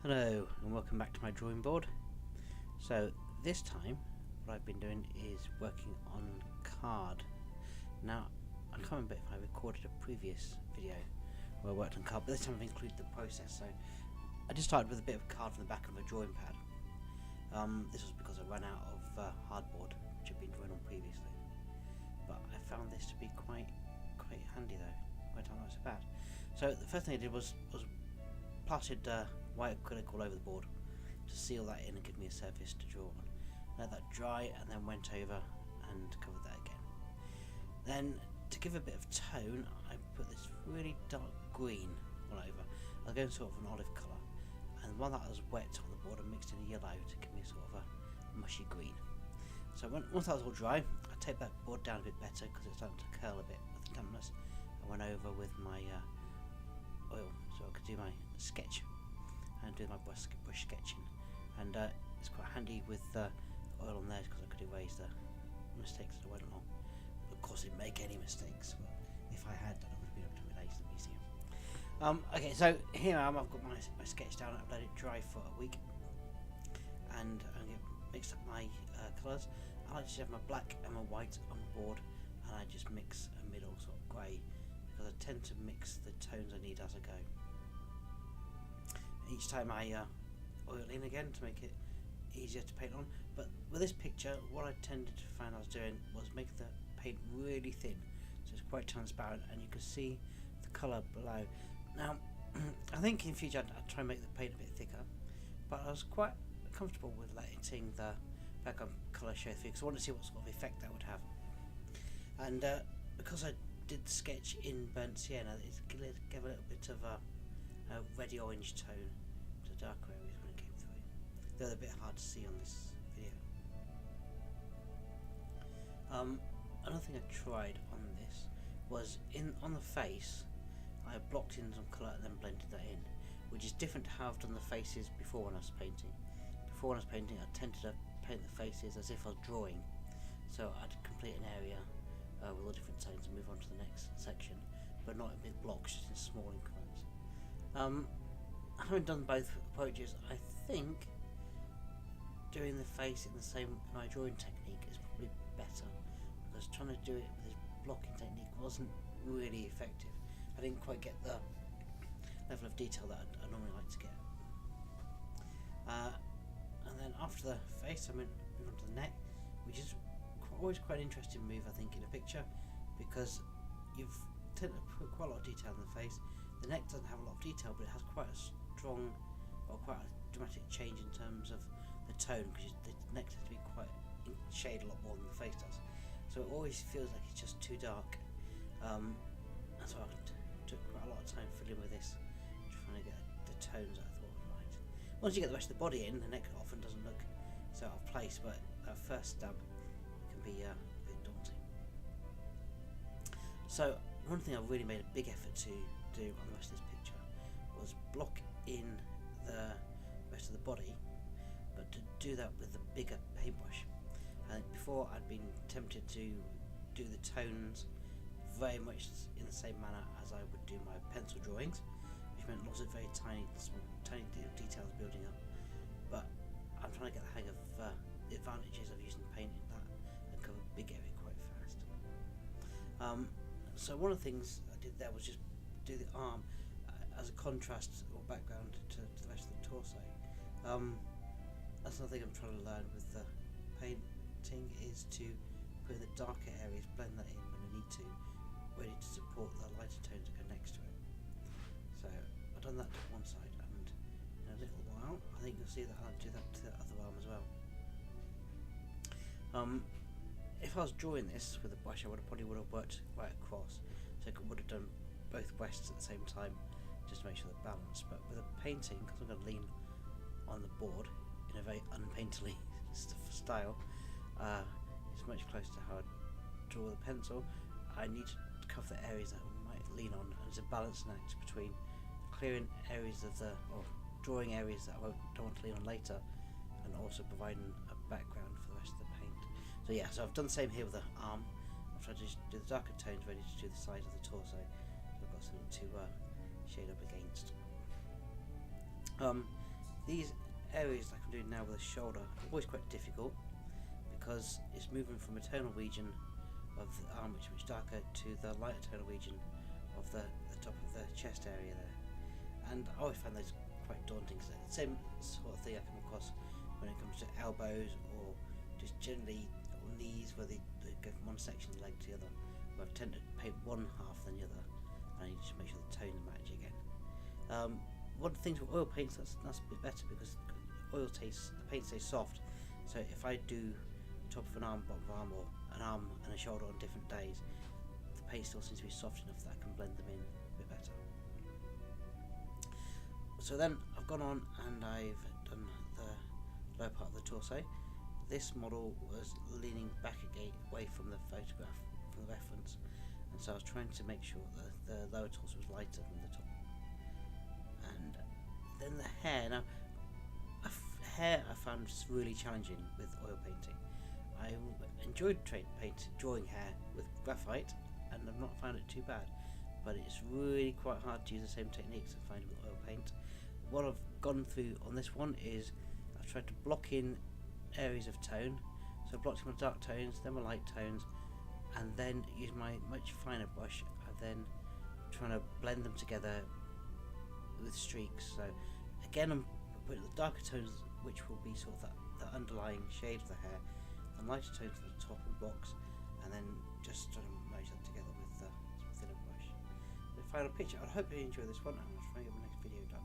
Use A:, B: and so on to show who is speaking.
A: Hello and welcome back to my drawing board. So this time what I've been doing is working on card. Now I can't remember if I recorded a previous video where I worked on card, but this time I've included the process. So I just started with a bit of card from the back of a drawing pad. This was because I ran out of hardboard, which I've been drawing on previously. But I found this to be quite handy though. Quite not so bad. So the first thing I did was plastered white acrylic all over the board to seal that in and give me a surface to draw on. Let that dry and then went over and covered that again. Then to give a bit of tone, I put this really dark green all over. I was going sort of an olive colour, and while that was wet on the board I mixed in a yellow to give me sort of a mushy green. So once that was all dry, I taped that board down a bit better because it's starting to curl a bit with the dampness. I went over with my oil so I could do my sketch and do my brush sketching, and it's quite handy with oil on there because I could erase the mistakes as I went along. Of course I didn't make any mistakes, but if I had then I would have been able to erase them easier. Okay, so here I am, I've got my sketch down. I've let it dry for a week and I'm going to mix up my colours. I like to have my black and my white on the board, and I just mix a middle sort of grey because I tend to mix the tones I need as I go. Each time I oil in again to make it easier to paint on. But with this picture, what I tended to find I was doing was make the paint really thin, so it's quite transparent and you can see the colour below. Now I think in future I'd try and make the paint a bit thicker, but I was quite comfortable with letting the background colour show through because I wanted to see what sort of effect that would have. And because I did the sketch in burnt sienna, it gave a little bit of a reddy orange tone to the darker areas when it came through. They're a bit hard to see on this video. Another thing I tried on this was on the face I blocked in some colour and then blended that in, which is different to how I've done the faces before when I was painting. Before when I was painting I tended to paint the faces as if I was drawing, so I'd complete an area with all different tones and move on to the next section, but not in big blocks, just in small increments. Having done both approaches, I think doing the face in the same my drawing technique is probably better, because trying to do it with this blocking technique wasn't really effective. I didn't quite get the level of detail that I normally like to get. And then after the face I move on to the neck, which is always quite an interesting move I think in a picture, because you've tended to put quite a lot of detail in the face. The neck doesn't have a lot of detail, but it has quite a strong or quite a dramatic change in terms of the tone, because the neck tends to be quite in shade a lot more than the face does, so it always feels like it's just too dark. And so I took quite a lot of time fiddling with this, trying to get the tones I thought were right. Once you get the rest of the body in, the neck often doesn't look so out of place, but at first stab can be a bit daunting. So one thing I really made a big effort to do on the rest of this picture was block in the rest of the body, but to do that with a bigger paintbrush. And before I'd been tempted to do the tones very much in the same manner as I would do my pencil drawings, which meant lots of very tiny details building up. But I'm trying to get the hang of the advantages of using paint in that and cover a big area quite fast. So one of the things I did there was just do the arm as a contrast or background to the rest of the torso. That's another thing I'm trying to learn with the painting, is to put in the darker areas, blend that in when I need to, ready to support the lighter tones that go next to it. So I've done that to one side, and in a little while I think you'll see that I'll do that to the other arm as well. If I was drawing this with a brush, I probably would have worked right across, so I would have done both wests at the same time just to make sure they're balanced. But with a painting, because I'm going to lean on the board in a very unpainterly style, it's much closer to how I draw with a pencil. I need to cover the areas that I might lean on, and there's a balancing act between clearing areas of or drawing areas that I don't want to lean on later, and also providing a background for the rest of the paint. So yeah, so I've done the same here with the arm. I've tried to do the darker tones ready to do the side of the torso. So I've got something to shade up against. These areas like I'm doing now with the shoulder are always quite difficult because it's moving from a tonal region of the arm which is darker to the lighter tonal region of the top of the chest area there, and I always find those quite daunting. So the same sort of thing I come across when it comes to elbows or just generally knees, where they go from one section of the leg to the other, where I tend to paint one half than the other, and I need to make sure the tones match again. One of the things with oil paints that's a bit better because the paint stays soft, so if I do top of an arm, bottom of an arm, or an arm and a shoulder on different days, the paint still seems to be soft enough that I can blend them in a bit better. So then I've gone on and I've done the lower part of the torso. This model was leaning back away from the photograph, from the reference, and so I was trying to make sure that the lower torso was lighter than the top. And then the hair. Now, hair I found really challenging with oil painting. I enjoyed drawing hair with graphite, and I've not found it too bad, but it's really quite hard to use the same techniques I find with oil paint. What I've gone through on this one is I've tried to block in areas of tone, so I blocked in my dark tones, then my light tones, and then use my much finer brush, and then trying to blend them together with streaks. So again, I'm putting the darker tones, which will be sort of the underlying shade of the hair, and lighter tones at the top and blocks, and then just trying to merge that together with some thinner brush. The final picture. I hope you enjoy this one, and I'll try and get my next video done.